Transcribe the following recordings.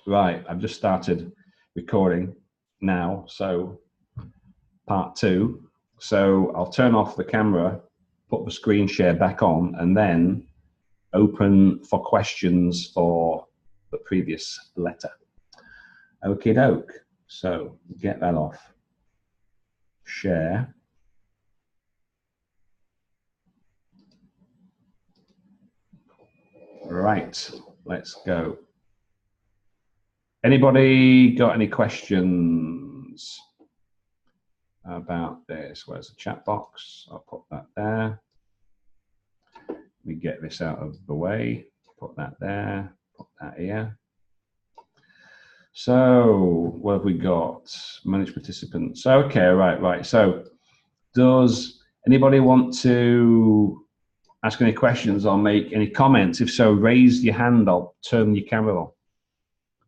Right, I've just started recording now, so part 2. So I'll turn off the camera, put the screen share back on, and then open for questions for the previous letter. Okie doke. So get that off. Share. Right, let's go. Anybody got any questions about this? Where's the chat box? I'll put that there. Let me get this out of the way. Put that there. Put that here. So what have we got? Manage participants. Okay, right. So does anybody want to ask any questions or make any comments? If so, raise your hand. I'll turn your camera on.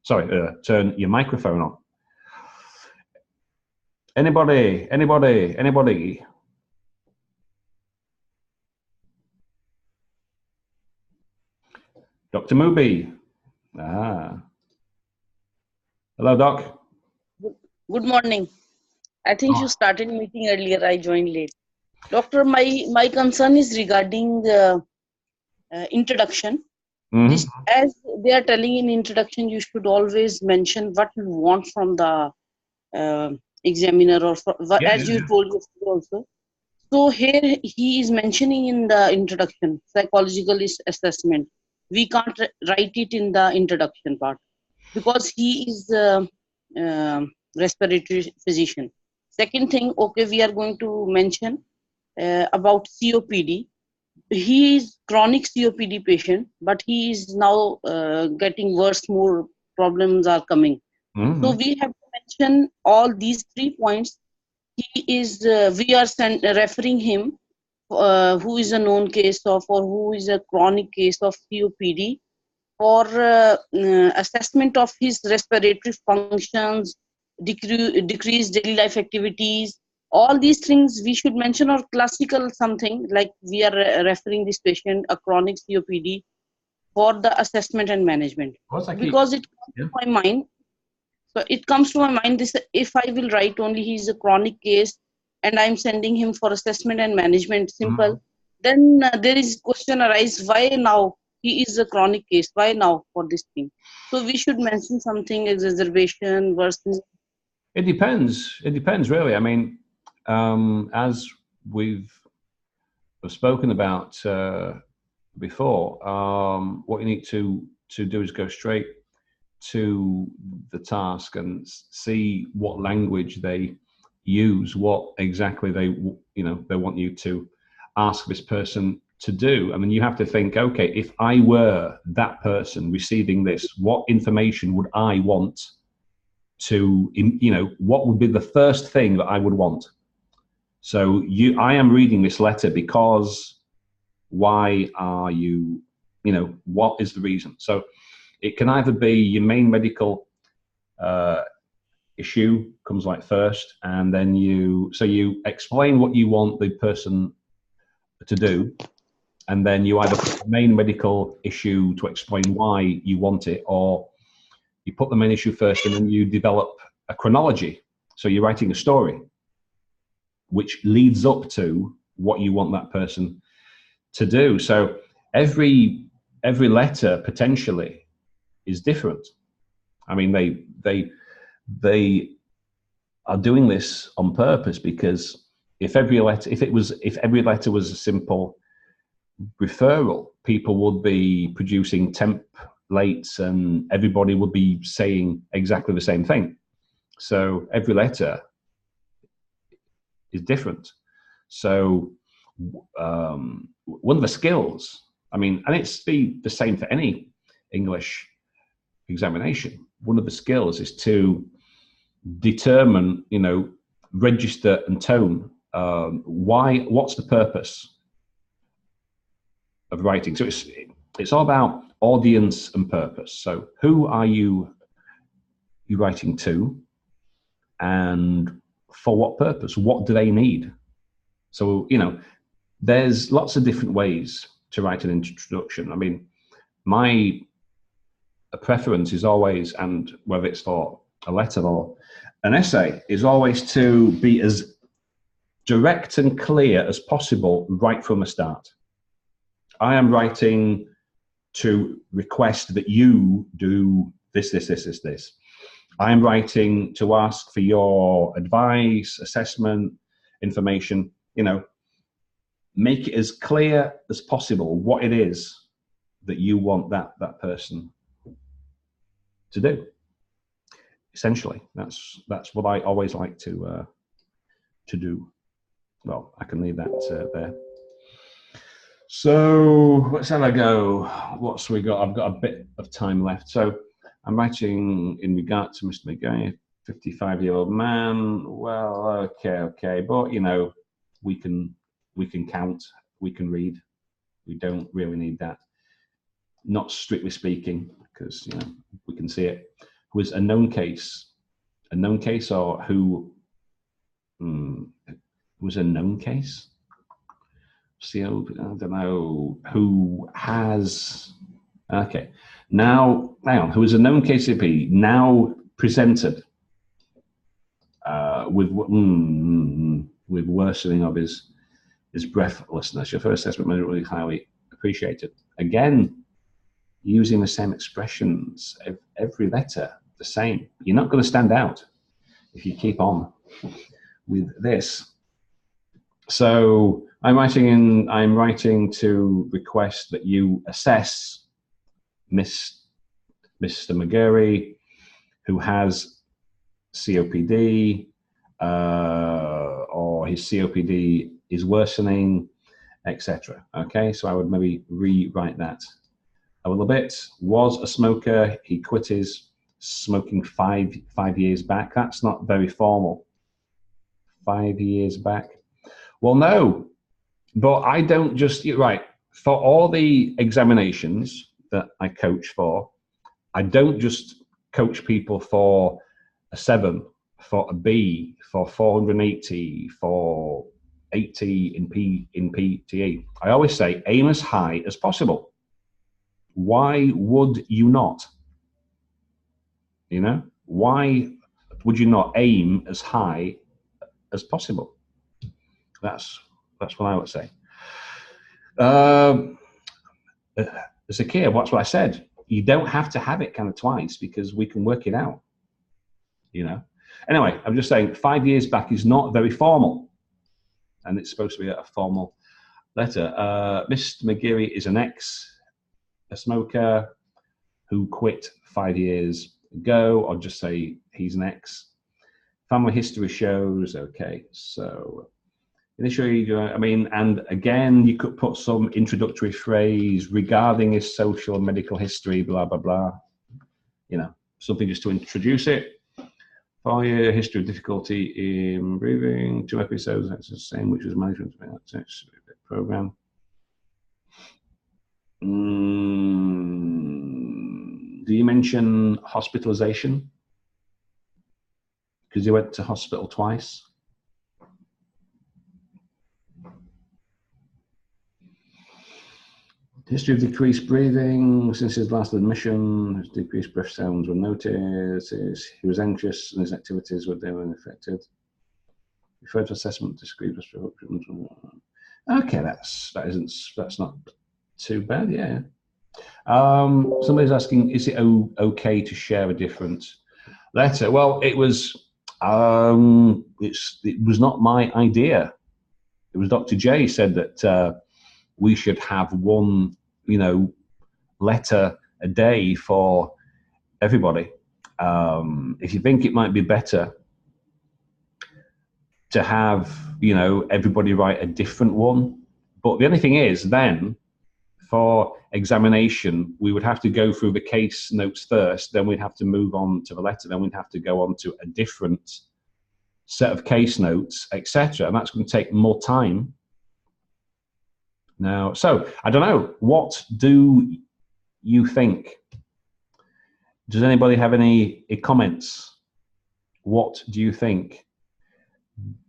Sorry, turn your microphone on. Anybody? Dr. Mubi. Hello, Doc. Good morning. I think you started meeting earlier. I joined late. Doctor, my concern is regarding the introduction. This, as they are telling in introduction, you should always mention what you want from the examiner, or as you told yesterday also. So here he is mentioning in the introduction, psychological assessment. We can't write it in the introduction part because he is respiratory physician. Second thing, okay, we are going to mention about COPD. He is chronic COPD patient, but he is now getting worse. More problems are coming. So we have to mention all these 3 points. He is, we are referring him, who is a known case of, or who is a chronic case of COPD, for assessment of his respiratory functions, decreased daily life activities. All these things we should mention, or classical something like we are referring this patient a chronic COPD for the assessment and management. Because it comes to my mind. So it comes to my mind this: if I will write only he is a chronic case and I'm sending him for assessment and management, simple, then there is question arise: why now he is a chronic case? Why now for this thing? So we should mention something: exacerbation versus. It depends. It depends, really. I mean, as we've spoken about before, what you need to do is go straight to the task and see what language they use, what exactly they want you to ask this person to do. I mean, you have to think, okay, if I were that person receiving this, what information would I want to, what would be the first thing that I would want? So I am reading this letter because why are you, what is the reason? So it can either be your main medical issue comes like first, and then you explain what you want the person to do, and then you either put the main medical issue to explain why you want it, or you put the main issue first and then you develop a chronology. So you're writing a story which leads up to what you want that person to do. So every letter potentially is different. I mean, they are doing this on purpose, because if every letter was a simple referral, people would be producing templates and everybody would be saying exactly the same thing. So every letter is different. So one of the skills, I mean, and it's the same for any English examination, one of the skills is to determine, register and tone. What's the purpose of writing? So it's all about audience and purpose. So who are you writing to, and for what purpose? What do they need? So, there's lots of different ways to write an introduction. I mean, my a preference is always, and whether it's for a letter or an essay, is always to be as direct and clear as possible right from the start. I am writing to request that you do this, this, this, this, this. I am writing to ask for your advice, assessment, information. You know, make it as clear as possible what it is that you want that person to do. Essentially, that's what I always like to do. Well, I can leave that there. So let's have a go. What's we got? I've got a bit of time left. So I'm writing in regard to Mr. McGuire, 55-year-old man. Well, okay, but you know, we can count, we can read. We don't really need that. Not strictly speaking, because you know we can see it. Was a known case, or who was a known case? CO, I don't know who has. Okay, now hang on. Who is a known KCP now presented with worsening of his breathlessness? Your first assessment made it really highly appreciated. Again, using the same expressions, every letter the same. You're not going to stand out if you keep on with this. So I'm writing to request that you assess Mr. McGurry, who has COPD, or his COPD is worsening, etc. Okay, so I would maybe rewrite that a little bit. Was a smoker. He quit his smoking five years back. That's not very formal. 5 years back. Well, no, but I don't just, right, for all the examinations that I coach for, I don't just coach people for a 7, for a B, for 480, for 80 in PTE. I always say aim as high as possible. Why would you not? You know, why would you not aim as high as possible? That's what I would say. Zakir, that's what I said. You don't have to have it kind of twice because we can work it out. You know. Anyway, I'm just saying 5 years back is not very formal, and it's supposed to be a formal letter. Mr. McGeary is a smoker who quit 5 years ago, or just say he's an ex. Family history shows, okay, so initially, I mean, and again, you could put some introductory phrase regarding his social and medical history, blah, blah, blah. You know, something just to introduce it. 4-year history of difficulty in breathing, 2 episodes, that's the same, which was management program. Do you mention hospitalization? Because he went to hospital twice. History of decreased breathing since his last admission. His decreased breath sounds were noticed. He was anxious and his activities were then affected. Referred to assessment, discrete. Okay, that's not too bad. Yeah. Somebody's asking, is it okay to share a different letter? Well, it was not my idea. It was Dr. J said that we should have one, letter a day for everybody. If you think it might be better to have, everybody write a different one, but the only thing is then for examination, we would have to go through the case notes first, then we'd have to move on to the letter, then we'd have to go on to a different set of case notes, etc. And that's going to take more time. Now, so I don't know, what do you think? Does anybody have any comments? What do you think?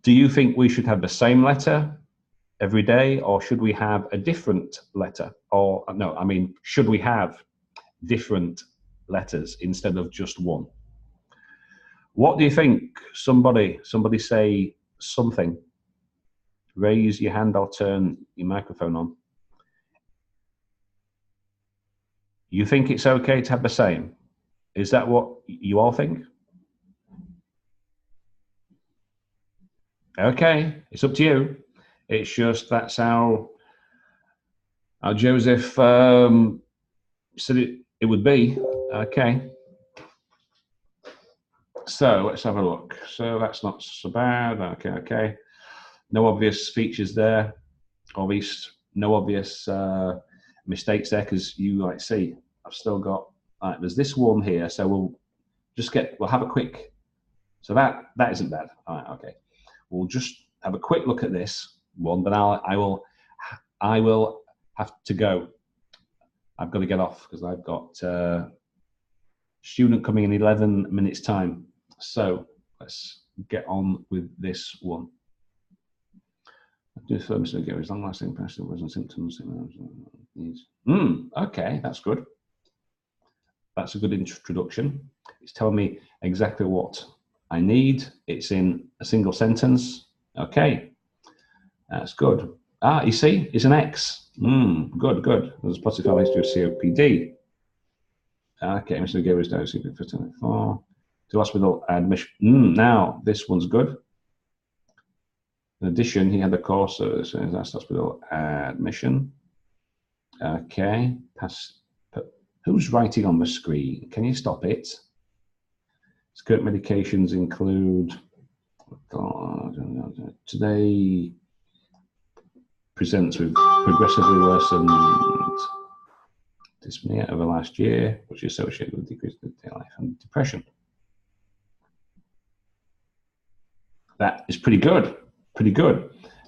Do you think we should have the same letter every day, or should we have a different letter? Or no, I mean, should we have different letters instead of just one. What do you think? Somebody say something. Raise your hand, I'll turn your microphone on. You think it's okay to have the same? Is that what you all think? Okay, it's up to you. It's just that's how Joseph said it would be. Okay. So let's have a look. So that's not so bad. Okay. No obvious features there. Obvious, no obvious mistakes there, because you see, I've still got, there's this one here. So we'll have a quick, so that isn't bad. All right, okay. We'll just have a quick look at this one, but I will have to go. I've got to get off because I've got a student coming in 11 minutes time. So let's get on with this one. As long-lasting pressure wasn't symptoms. Okay, that's good. That's a good introduction. It's telling me exactly what I need. It's in a single sentence. Okay, that's good. You see, it's an X. Good. There's a positive history of COPD. Okay, Mr. Gary is now CP4 to hospital admission. Now this one's good. In addition, he had the course, so that's hospital admission. Okay, who's writing on the screen? Can you stop it? His current medications include, today presents with progressively worsened dyspnea over last year, which is associated with decreased life and depression. That is pretty good.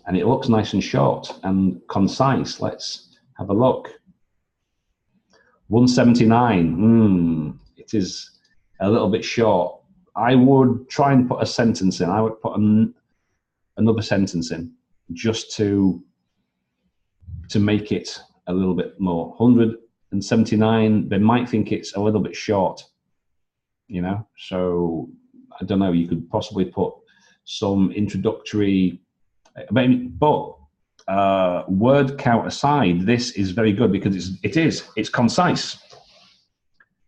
And it looks nice and short and concise. Let's have a look. 179. It is a little bit short. I would try and put a sentence in. I would put another sentence in just to make it a little bit more. 179, they might think it's a little bit short, so I don't know, you could possibly put some introductory, but word count aside, this is very good because it's concise.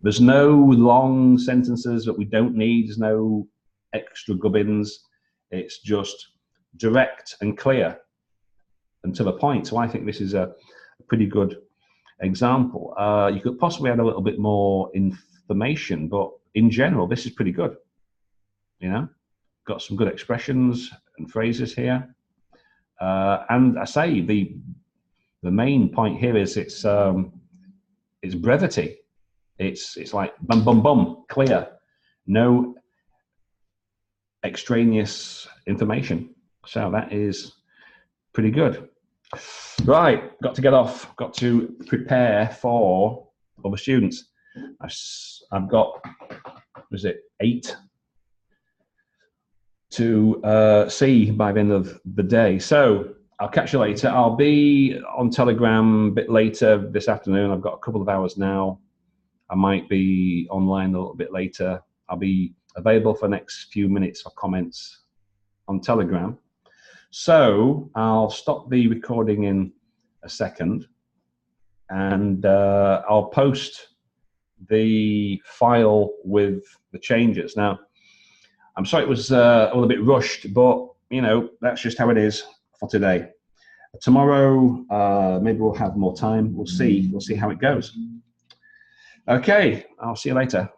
There's no long sentences that we don't need. There's no extra gubbins. It's just direct and clear and to the point. So I think this is a pretty good example. You could possibly add a little bit more information, but in general, this is pretty good. Got some good expressions and phrases here. And I say the main point here is it's brevity. It's like bum, clear, no extraneous information. So that is pretty good. Right, got to get off. Got to prepare for other students. I've got, 8 to see by the end of the day. So I'll catch you later. I'll be on Telegram a bit later this afternoon. I've got a couple of hours now. I might be online a little bit later. I'll be available for the next few minutes for comments on Telegram. So I'll stop the recording in a second and I'll post the file with the changes. Now, I'm sorry it was a little bit rushed, but that's just how it is for today. Tomorrow, maybe we'll have more time. We'll see how it goes. Okay, I'll see you later.